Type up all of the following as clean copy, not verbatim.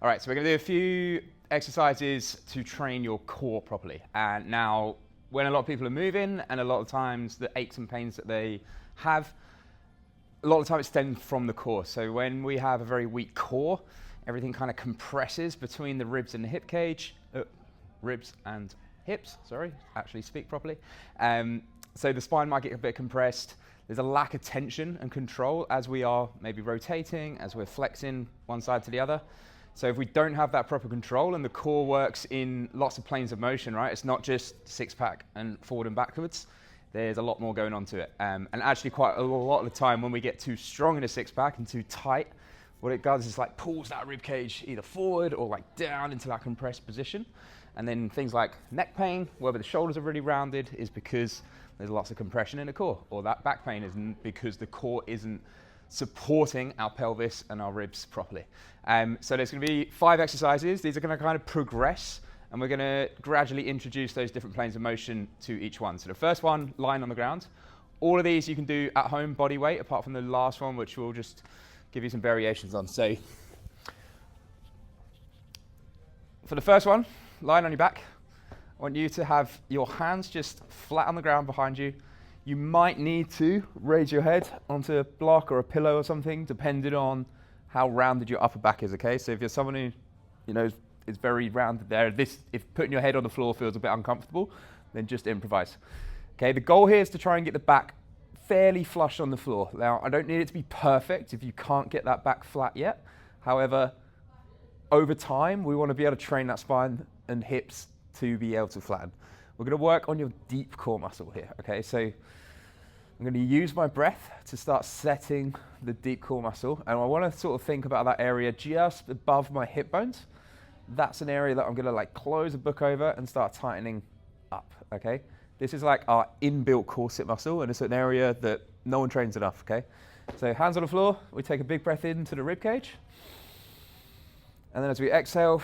All right, so we're going to do a few exercises to train your core properly. And now, when a lot of people are moving, and a lot of times the aches and pains that they have, a lot of the time it stems from the core. So when we have a very weak core, everything kind of compresses between the ribs and the hip cage. Ribs and hips, sorry, actually speak properly. So the spine might get a bit compressed. There's a lack of tension and control as we are maybe rotating, as we're flexing one side to the other. So if we don't have that proper control, and the core works in lots of planes of motion, right? It's not just six pack and forward and backwards. There's a lot more going on to it. And actually quite a lot of the time when we get too strong in a six pack and too tight, what it does is like pulls that rib cage either forward or like down into that compressed position. And then things like neck pain, where the shoulders are really rounded, is because there's lots of compression in the core, or that back pain isn't because the core isn't supporting our pelvis and our ribs properly. So there's going to be 5 exercises. These are going to kind of progress, and we're going to gradually introduce those different planes of motion to each one. So the first one, lying on the ground. All of these you can do at home, body weight, apart from the last one, which we'll just give you some variations on. So for the first one, lying on your back, I want you to have your hands just flat on the ground behind you. You might need to raise your head onto a block or a pillow or something, depending on how rounded your upper back is, okay? So if you're someone who, is very rounded there, if putting your head on the floor feels a bit uncomfortable, then just improvise. Okay, the goal here is to try and get the back fairly flush on the floor. Now, I don't need it to be perfect if you can't get that back flat yet. However, over time, we want to be able to train that spine and hips to be able to flatten. We're going to work on your deep core muscle here, okay? So I'm going to use my breath to start setting the deep core muscle, and I want to sort of think about that area just above my hip bones. That's an area that I'm going to like close a book over and start tightening up, okay? This is like our inbuilt corset muscle, and it's an area that no one trains enough, okay? So hands on the floor, we take a big breath into the rib cage, and then as we exhale,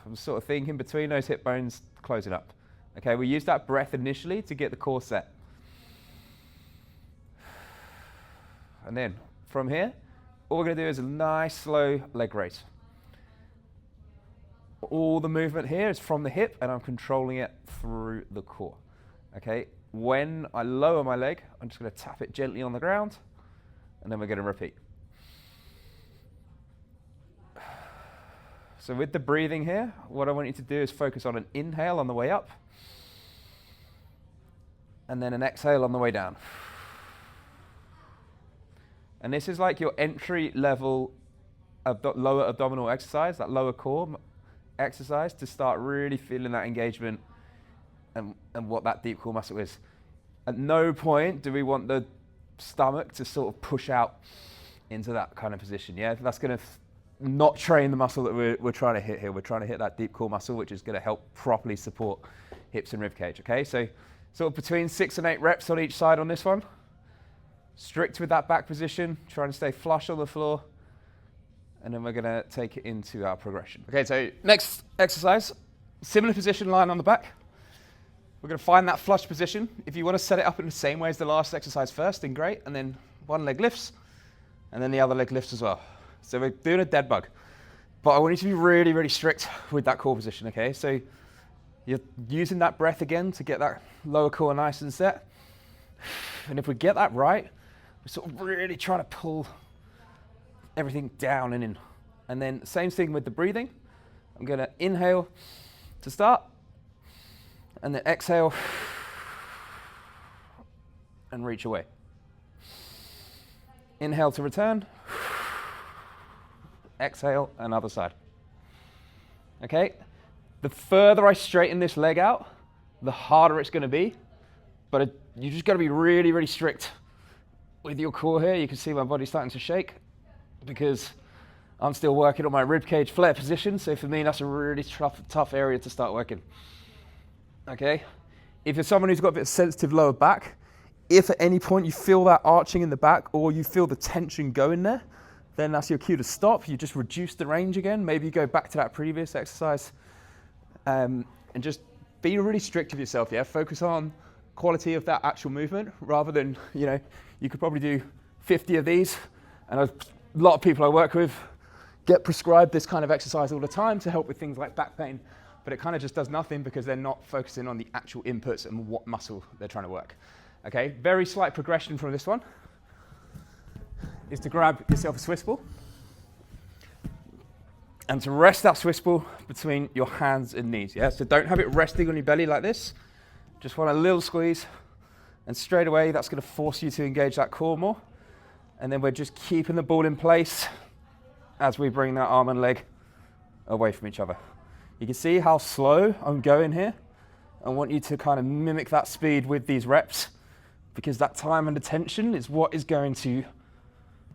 I'm sort of thinking between those hip bones, closing up. Okay, we use that breath initially to get the core set. And then from here, all we're going to do is a nice slow leg raise. All the movement here is from the hip, and I'm controlling it through the core. Okay, when I lower my leg, I'm just going to tap it gently on the ground, and then we're going to repeat. So with the breathing here, what I want you to do is focus on an inhale on the way up, and then an exhale on the way down. And this is like your entry level lower abdominal exercise, that lower core exercise, to start really feeling that engagement and what that deep core muscle is. At no point do we want the stomach to sort of push out into that kind of position. Yeah, that's going to not train the muscle that we're trying to hit here. We're trying to hit that deep core muscle, which is going to help properly support hips and rib cage, okay? So sort of between 6 and 8 reps on each side on this one. Strict with that back position, trying to stay flush on the floor, and then we're going to take it into our progression. Okay, so next exercise, similar position, lying on the back. We're going to find that flush position. If you want to set it up in the same way as the last exercise first, then great, and then one leg lifts, and then the other leg lifts as well. So we're doing a dead bug, but I want you to be really, really strict with that core position, okay? So you're using that breath again to get that lower core nice and set. And if we get that right, we're sort of really trying to pull everything down and in. And then same thing with the breathing. I'm gonna inhale to start, and then exhale and reach away. Inhale to return. Exhale, and other side. Okay, the further I straighten this leg out, the harder it's going to be, but you just got to be really, really strict with your core here. You can see my body starting to shake because I'm still working on my rib cage flare position, so for me that's a really tough area to start working. Okay, if you're someone who's got a bit of sensitive lower back, if at any point you feel that arching in the back or you feel the tension going there, then that's your cue to stop. You just reduce the range again. Maybe you go back to that previous exercise and just be really strict with yourself, yeah? Focus on quality of that actual movement rather than, you could probably do 50 of these. And a lot of people I work with, get prescribed this kind of exercise all the time to help with things like back pain, but it kind of just does nothing because they're not focusing on the actual inputs and what muscle they're trying to work. Okay, very slight progression from this one is to grab yourself a Swiss ball and to rest that Swiss ball between your hands and knees. Yeah, so don't have it resting on your belly like this. Just want a little squeeze, and straight away that's going to force you to engage that core more. And then we're just keeping the ball in place as we bring that arm and leg away from each other. You can see how slow I'm going here. I want you to kind of mimic that speed with these reps, because that time and attention is what is going to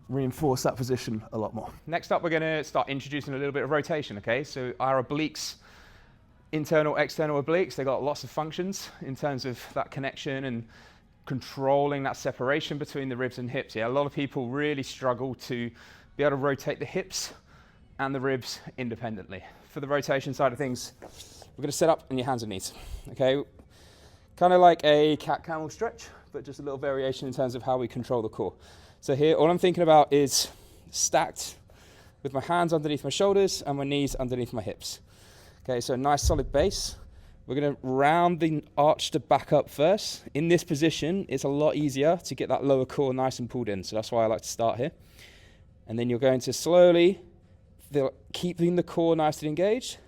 reinforce that position a lot more. Next up, we're going to start introducing a little bit of rotation, okay? So our obliques, internal, external obliques, they got lots of functions in terms of that connection and controlling that separation between the ribs and hips. Yeah, a lot of people really struggle to be able to rotate the hips and the ribs independently. For the rotation side of things, we're going to set up on your hands and knees, okay? Kind of like a cat-camel stretch, but just a little variation in terms of how we control the core. So here, all I'm thinking about is stacked with my hands underneath my shoulders and my knees underneath my hips. Okay, so a nice solid base. We're going to round the arch to back up first. In this position, it's a lot easier to get that lower core nice and pulled in. So that's why I like to start here. And then you're going to slowly, keeping the core nicely engaged.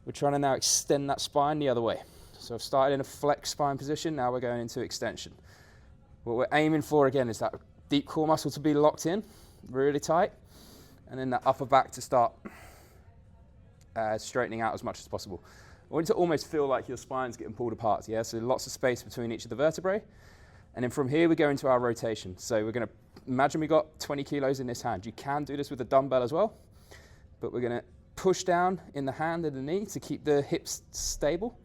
We're trying to now extend that spine the other way. So I've started in a flex spine position. Now we're going into extension. What we're aiming for again is that deep core muscle to be locked in, really tight. And then that upper back to start straightening out as much as possible. I want you to almost feel like your spine's getting pulled apart, yeah? So lots of space between each of the vertebrae. And then from here, we go into our rotation. So we're gonna imagine we got 20 kilos in this hand. You can do this with a dumbbell as well, but we're gonna push down in the hand and the knee to keep the hips stable.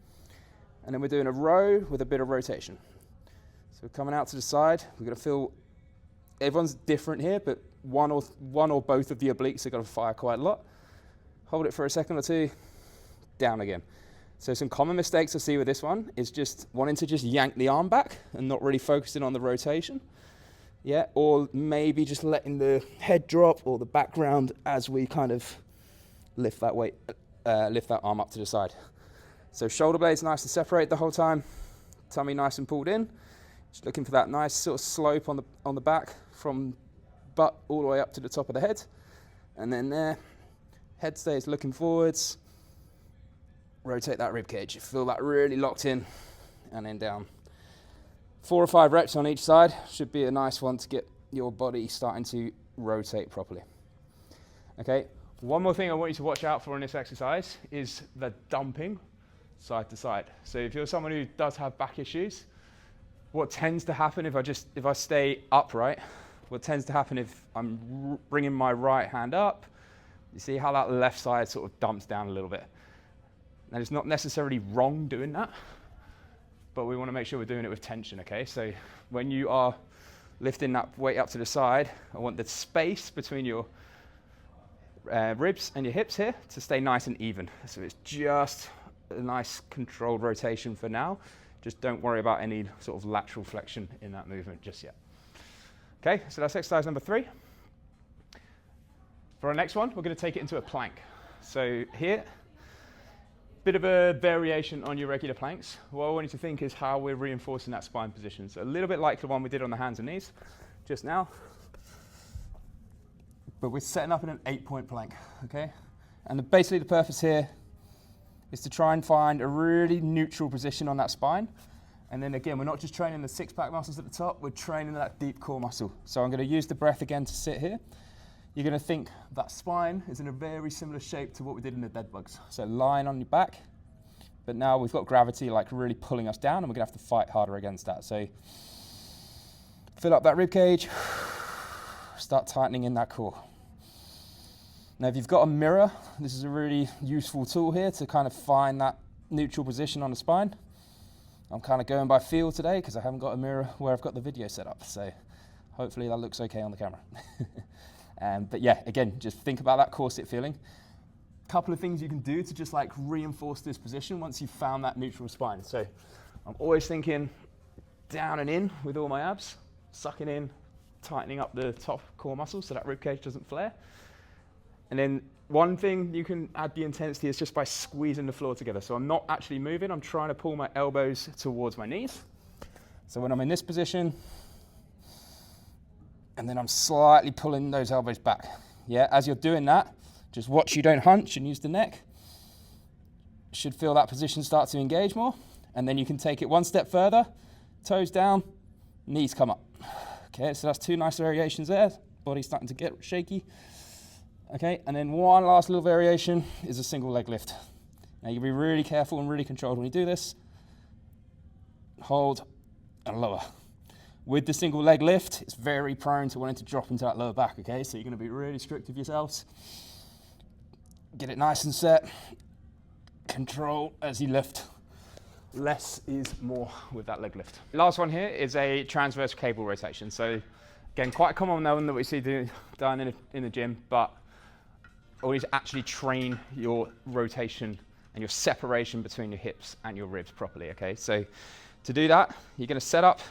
And then we're doing a row with a bit of rotation. So we're coming out to the side. We're gonna feel, everyone's different here, but one or both of the obliques are gonna fire quite a lot. Hold it for a second or two, down again. So some common mistakes I see with this one is just wanting to just yank the arm back and not really focusing on the rotation. Yeah, or maybe just letting the head drop or the background as we kind of lift that weight, lift that arm up to the side. So shoulder blades nice and separate the whole time, tummy nice and pulled in. Just looking for that nice sort of slope on the back from butt all the way up to the top of the head. And then there, head stays looking forwards. Rotate that rib cage. You feel that really locked in, and then down. 4 or 5 reps on each side should be a nice one to get your body starting to rotate properly. Okay, one more thing I want you to watch out for in this exercise is the dumping side to side. So if you're someone who does have back issues, what tends to happen if I stay upright, what tends to happen if I'm bringing my right hand up, you see how that left side sort of dumps down a little bit. And it's not necessarily wrong doing that, but we want to make sure we're doing it with tension, okay? So when you are lifting that weight up to the side, I want the space between your ribs and your hips here to stay nice and even. So it's just a nice controlled rotation for now. Just don't worry about any sort of lateral flexion in that movement just yet. Okay, so that's exercise number 3. For our next one, we're going to take it into a plank. So here, bit of a variation on your regular planks. What I want you to think is how we're reinforcing that spine position. So a little bit like the one we did on the hands and knees just now, but we're setting up in an 8-point plank, okay? And basically the purpose here is to try and find a really neutral position on that spine. And then again, we're not just training the 6-pack muscles at the top, we're training that deep core muscle. So I'm gonna use the breath again to sit here. You're going to think that spine is in a very similar shape to what we did in the dead bugs. So lying on your back, but now we've got gravity like really pulling us down, and we're going to have to fight harder against that. So fill up that rib cage, start tightening in that core. Now if you've got a mirror, this is a really useful tool here to kind of find that neutral position on the spine. I'm kind of going by feel today because I haven't got a mirror where I've got the video set up. So hopefully that looks okay on the camera. But yeah, again, just think about that core sit feeling. Couple of things you can do to just like reinforce this position once you've found that neutral spine. So I'm always thinking down and in with all my abs, sucking in, tightening up the top core muscles so that rib cage doesn't flare. And then one thing you can add the intensity is just by squeezing the floor together. So I'm not actually moving, I'm trying to pull my elbows towards my knees. So when I'm in this position, and then I'm slightly pulling those elbows back. Yeah, as you're doing that, just watch you don't hunch and use the neck. Should feel that position start to engage more. And then you can take it one step further, toes down, knees come up. Okay, so that's 2 nice variations there. Body's starting to get shaky. Okay, and then one last little variation is a single leg lift. Now you'll be really careful and really controlled when you do this. Hold and lower. With the single leg lift, it's very prone to wanting to drop into that lower back, okay? So you're gonna be really strict with yourselves. Get it nice and set. Control as you lift. Less is more with that leg lift. Last one here is a transverse cable rotation. So again, quite a common one that we see done in the gym, but always actually train your rotation and your separation between your hips and your ribs properly, okay? So to do that, you're gonna set up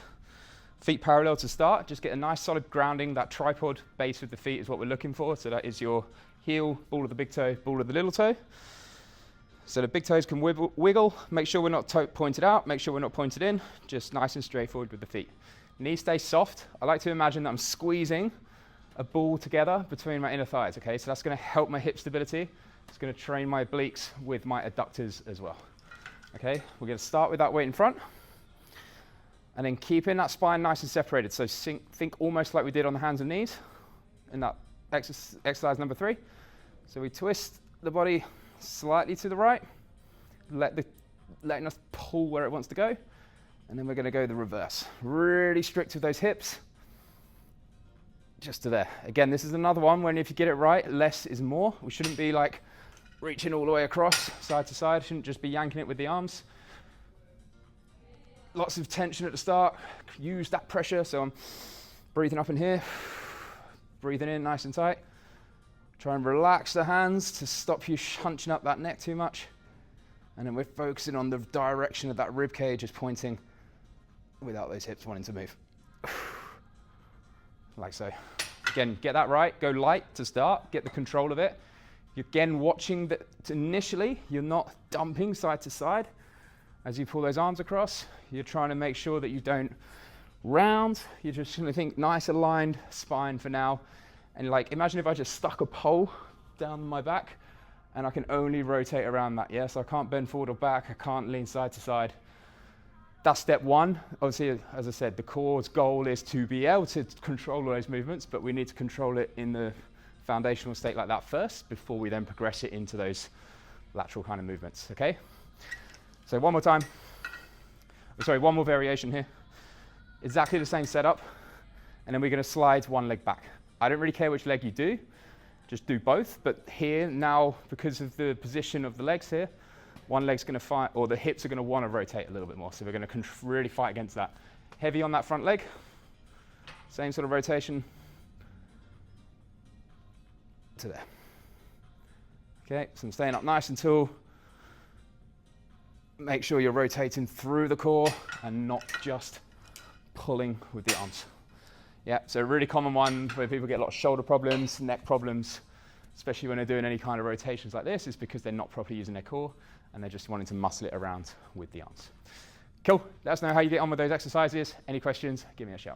feet parallel to start. Just get a nice solid grounding. That tripod base with the feet is what we're looking for. So that is your heel, ball of the big toe, ball of the little toe. So the big toes can wiggle. Make sure we're not pointed out. Make sure we're not pointed in. Just nice and straightforward with the feet. Knees stay soft. I like to imagine that I'm squeezing a ball together between my inner thighs, okay? So that's gonna help my hip stability. It's gonna train my obliques with my adductors as well. Okay, we're gonna start with that weight in front. And then keeping that spine nice and separated. So think almost like we did on the hands and knees in that exercise number 3. So we twist the body slightly to the right, letting us pull where it wants to go. And then we're gonna go the reverse. Really strict with those hips. Just to there. Again, this is another one when if you get it right, less is more. We shouldn't be like reaching all the way across side to side. Shouldn't just be yanking it with the arms. Lots of tension at the start. Use that pressure. So I'm breathing up in here, breathing in nice and tight. Try and relax the hands to stop you hunching up that neck too much. And then we're focusing on the direction of that rib cage, just pointing without those hips wanting to move. Like so. Again, get that right. Go light to start. Get the control of it. You're again watching that initially, you're not dumping side to side. As you pull those arms across, you're trying to make sure that you don't round. You're just going to think nice aligned spine for now. And like, imagine if I just stuck a pole down my back and I can only rotate around that. Yes, I can't bend forward or back. I can't lean side to side. That's step 1. Obviously, as I said, the core's goal is to be able to control all those movements, but we need to control it in the foundational state like that first before we then progress it into those lateral kind of movements, okay? So one more time. Sorry, one more variation here. Exactly the same setup, and then we're gonna slide one leg back. I don't really care which leg you do, just do both, but here now, because of the position of the legs here, one leg's gonna fight, or the hips are gonna wanna rotate a little bit more, so we're gonna really fight against that. Heavy on that front leg, same sort of rotation to there. Okay, so I'm staying up nice and tall. Make sure you're rotating through the core and not just pulling with the arms. Yeah, so a really common one where people get a lot of shoulder problems, neck problems, especially when they're doing any kind of rotations like this, is because they're not properly using their core and they're just wanting to muscle it around with the arms. Cool, let us know how you get on with those exercises. Any questions, give me a shout.